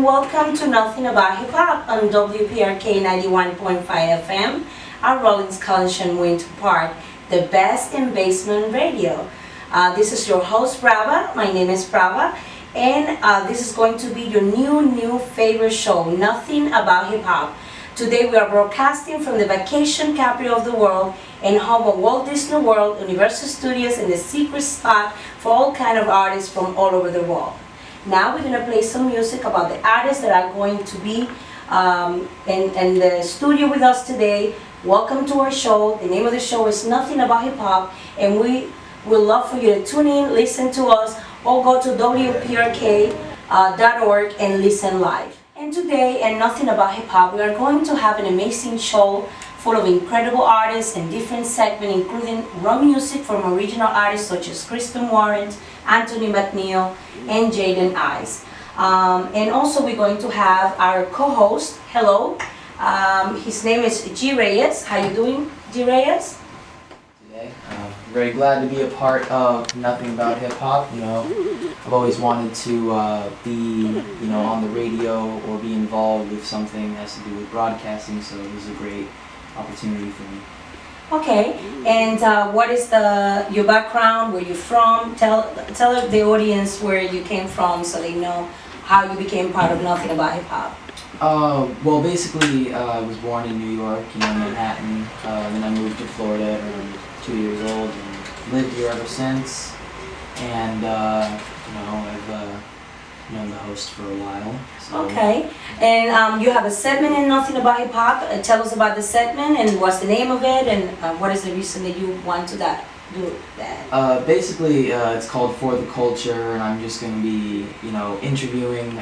welcome to Nothing About Hip Hop on WPRK 91.5 FM, our Rollins College and Winter Park, the best in basement radio. This is your host Brava. My name is Brava, and this is going to be your new favorite show, Nothing About Hip Hop. Today we are broadcasting from the vacation capital of the world and home of Walt Disney World, Universal Studios, and the secret spot for all kind of artists from all over the world. Now we're going to play some music about the artists that are going to be in the studio with us today. Welcome to our show. The name of the show is Nothing About Hip Hop, and we would love for you to tune in, listen to us, or go to WPRK.org and listen live. And today, and Nothing About Hip Hop, we are going to have an amazing show full of incredible artists and different segments, including raw music from original artists such as Kristen Warren, Anthony McNeil, and Jaden Froze. And also we're going to have our co-host, hello, his name is G. Reyes. How you doing, G. Reyes? Today, very glad to be a part of Nothing About Hip Hop. You know, I've always wanted to be, on the radio or be involved with something that has to do with broadcasting. So this is a great opportunity for me. Okay, and what is your background? Where you from? Tell the audience where you came from, so they know how you became part of Nothing About Hip Hop. Well, basically, I was born in New York, Manhattan. Then I moved to Florida around 2 years old and lived here ever since. And I've known the host for a while. So. Okay, and you have a segment in Nothing About Hip Hop. Tell us about the segment and what's the name of it, and what is the reason that you want to do that? Basically, it's called For the Culture, and I'm just going to be, interviewing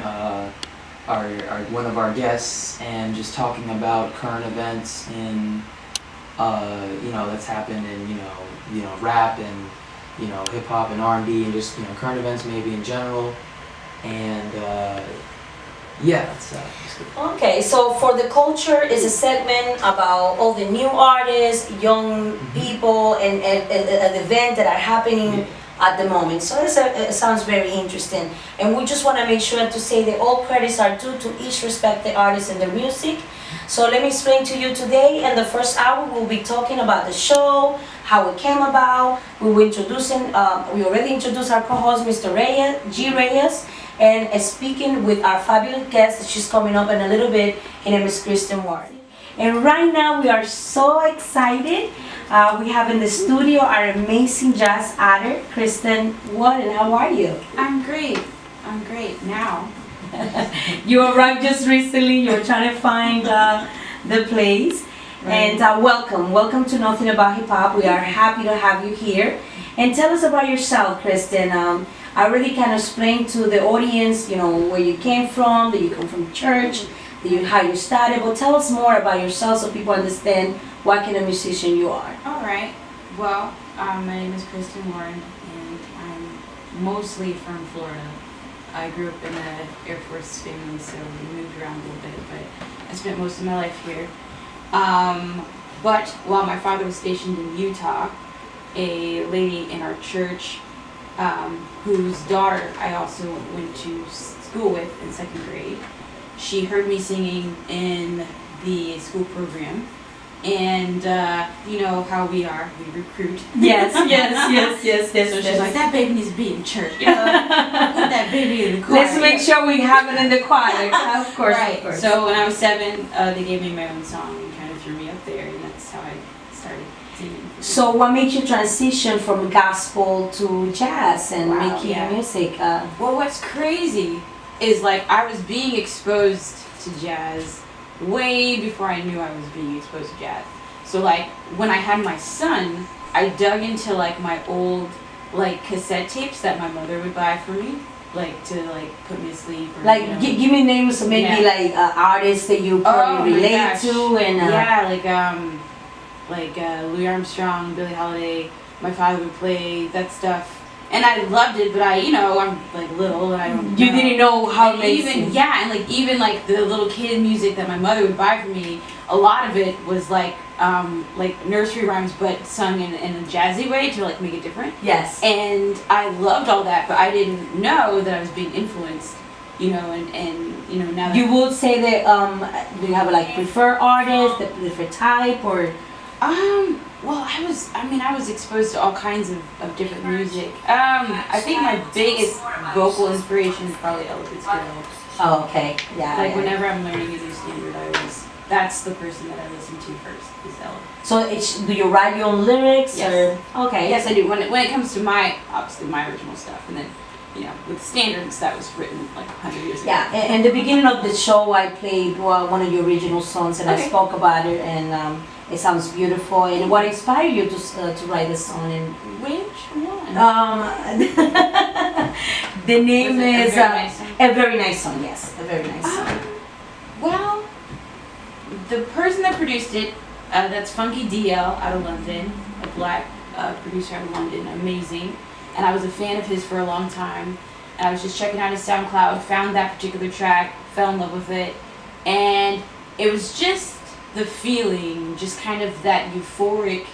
one of our guests and just talking about current events in, that's happened in, rap and, hip hop and R&B and just, current events maybe in general. And that's okay, so For the Culture is a segment about all the new artists, young people, and an event that are happening at the moment. So it sounds very interesting. And we just want to make sure to say that all credits are due to each respective artist and their music. So let me explain to you today. In the first hour, we'll be talking about the show, how it came about. We already introduced our co-host, Mr. Reyes, G. Reyes, and speaking with our fabulous guest. She's coming up in a little bit. Her name is Kristen Warren. And right now, we are so excited. We have in the studio our amazing jazz artist, Kristen Warren. How are you? I'm great now. You arrived just recently. You're trying to find the place. Right. And welcome to Nothing About Hip Hop. We are happy to have you here. And tell us about yourself, Kristen. I already kind of explained to the audience, where you came from, that you come from church, how you started. But tell us more about yourself so people understand what kind of musician you are. All right. Well, my name is Kristen Warren, and I'm mostly from Florida. I grew up in an Air Force family, so we moved around a little bit, but I spent most of my life here. But while my father was stationed in Utah, a lady in our church, whose daughter I also went to school with in second grade, she heard me singing in the school program. And you know how we are, we recruit. Yes. So she's like, that baby needs to be in church. Put that baby in the choir. Let's make sure we have it in the choir. Of course, right. Of course. So when I was 7, they gave me my own song and kind of threw me up there, and that's how I started singing. So what made you transition from gospel to jazz and making music? Well, what's crazy is I was being exposed to jazz way before I knew I was being exposed to jazz. So when I had my son, I dug into my old cassette tapes that my mother would buy for me, to put me to sleep. Or, give me names of maybe artists that you probably relate to, and Louis Armstrong, Billie Holiday. My father would play that stuff. And I loved it, but I'm little and I don't know. You didn't know how to even the little kid music that my mother would buy for me, a lot of it was nursery rhymes but sung in a jazzy way to make it different. Yes. And I loved all that, but I didn't know that I was being influenced and now that You would say that do you have like preferred artists, the preferred type, or well, I was exposed to all kinds of different music. I think my biggest vocal inspiration is probably Ella Fitzgerald. oh, okay, yeah. Like yeah. whenever I'm learning a new standard, that's the person that I listen to first, is Ella. So do you write your own lyrics? Yes. Or okay. Yes, I do. When it comes to obviously my original stuff, and then with standards that was written like 100 years ago. Yeah, and the beginning of the show, I played one of your original songs, and I Okay. spoke about it, and it sounds beautiful. And what inspired you to write this song? And Which one? the name Was it is A Very Nice Song? A Very Nice Song. Yes, A Very Nice Song. Well, the person that produced it, that's Funky DL out of London, a black producer out of London, amazing. And I was a fan of his for a long time. And I was just checking out his SoundCloud, found that particular track, fell in love with it. And it was just the feeling, just kind of that euphoric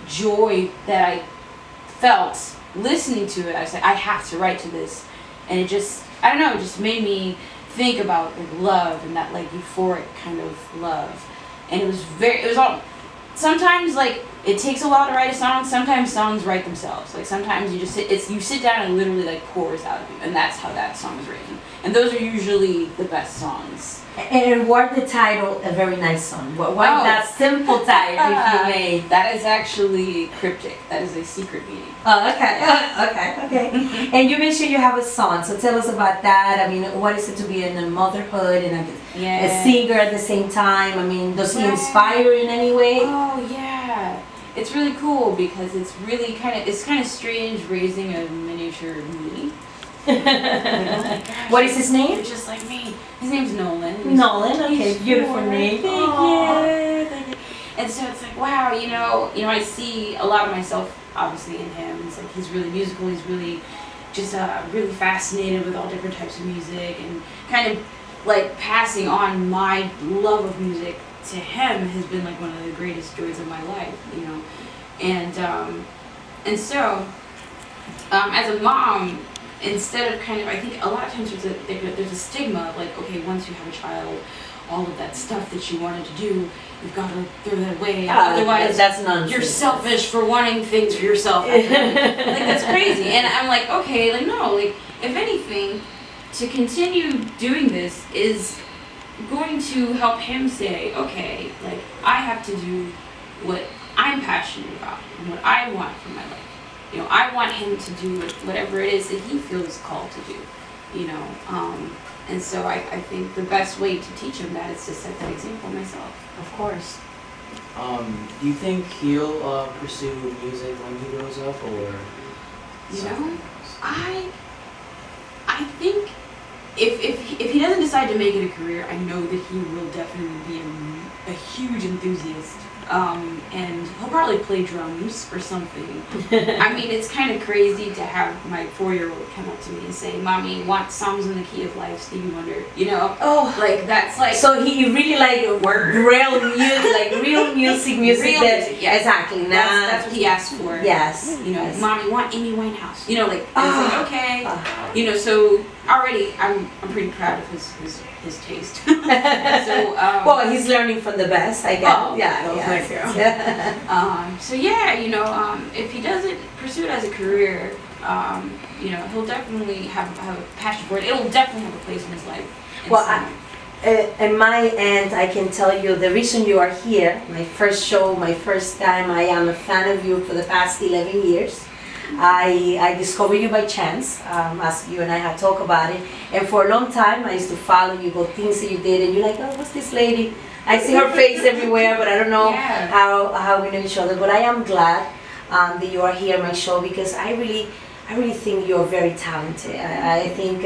joy that I felt listening to it. I said, I have to write to this. And it just, I don't know, it just made me think about like love and that like euphoric kind of love. And it was all, sometimes like it takes a while to write a song, sometimes songs write themselves. Like sometimes you just you sit down and it literally like pours out of you, and that's how that song is written. And those are usually the best songs. And what the title, A Very Nice Song? Why that simple title, if you may? That is actually cryptic. That is a secret meaning. Oh, okay, okay. And you mentioned you have a son, so tell us about that. I mean, what is it to be in a motherhood and a singer at the same time? I mean, does he inspire you in any way? Oh yeah, it's really cool because it's really kind of strange raising a miniature me. What is his name? You're just like me. His name's Nolan. Nolan, okay, beautiful name. Thank you. And so it's like, wow, I see a lot of myself obviously in him. It's like he's really musical. He's really just really fascinated with all different types of music, and kind of like passing on my love of music to him has been like one of the greatest joys of my life, and so as a mom, instead of I think a lot of times there's a stigma of like, okay, once you have a child, all of that stuff that you wanted to do, you've got to throw that away. Otherwise, that's nonsense. You're selfish for wanting things for yourself. Like that's crazy. And I'm like, okay, like no, like if anything, to continue doing this is going to help him say, okay, like I have to do what I'm passionate about and what I want for my life. I want him to do whatever it is that he feels called to do, and so I think the best way to teach him that is to set that example myself. Of course. Do you think he'll pursue music when he grows up, or something else? I think if he doesn't decide to make it a career, I know that he will definitely be a huge enthusiast. And he'll probably play drums or something. I mean, it's kind of crazy to have my 4-year-old come up to me and say, "Mommy, want songs in the key of life, Stevie Wonder?" Oh, like that's like. So he really like real music, like real music. Real music, yes. Exactly. That's what he asked for. Yes. Yes. Mommy, want Amy Winehouse? Like it's like okay. So already I'm pretty proud of his taste. So well, he's learning from the best, I guess. Oh, yeah. So yeah, if he doesn't pursue it as a career, he'll definitely have a passion for it. It'll definitely have a place in his life. Well, at my end, I can tell you the reason you are here. My first show, my first time. I am a fan of you for the past 11 years. I discovered you by chance, as you and I have talked about it. And for a long time, I used to follow you, about things that you did, and you're like, oh, what's this lady? I see her face everywhere, but I don't know how we know each other. But I am glad that you are here on my show, because I really think you're very talented. I think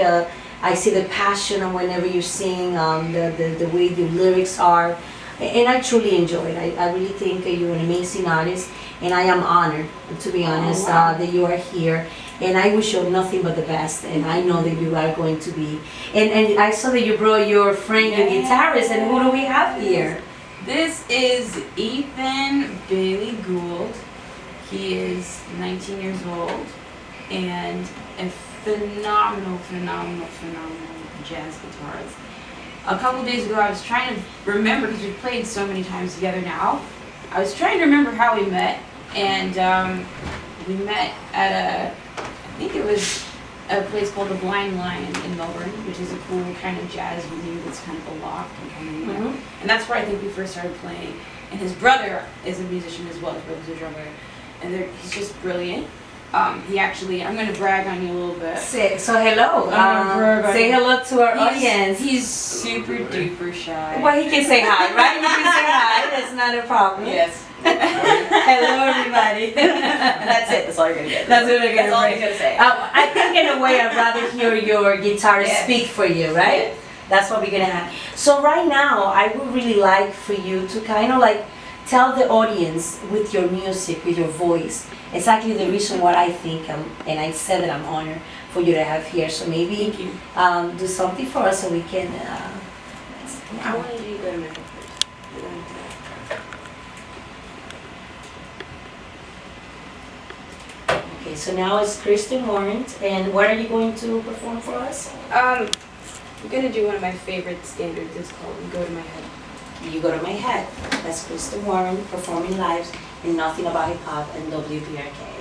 I see the passion on whenever you sing, the way your lyrics are, and I truly enjoy it. I really think you're an amazing artist, and I am honored, to be honest, that you are here. And I wish you nothing but the best, and I know that you are going to be. And I saw that you brought your friend, your guitarist, and who do we have here? This is Ethan Bailey Gould. He is 19 years old and a phenomenal jazz guitars. A couple days ago, I was trying to remember, because we've played so many times together now, I was trying to remember how we met, and we met at I think it was a place called the Blind Lion in Melbourne, which is a cool kind of jazz venue that's kind of a loft and kind of neat. And that's where I think we first started playing. And his brother is a musician as well. His brother's a drummer, and he's just brilliant. He actually, I'm going to brag on you a little bit. So hello. Say hello to our audience. He's super duper shy. Well, he can say hi, right? You can say hi. That's not a problem. Yes. Hello, everybody. That's it. That's all you're going to get. That's what I'm That's all you're going to say. I think in a way I'd rather hear your guitar speak for you, right? Yes. That's what we're going to have. So right now, I would really like for you to kind of like tell the audience with your music, with your voice, exactly the reason why I think and I said that I'm honored for you to have here. So maybe do something for us so we can. I wanted you to go to my first. Okay, so now it's Kristen Warren, and what are you going to perform for us? I'm going to do one of my favorite standards. It's called You Go to My Head. You Go to My Head. That's Kristen Warren performing live in Nothing About Hip Hop and WPRK.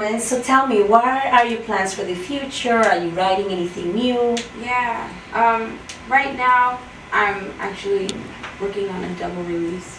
And so tell me, what are your plans for the future? Are you writing anything new? Yeah, right now I'm actually working on a double release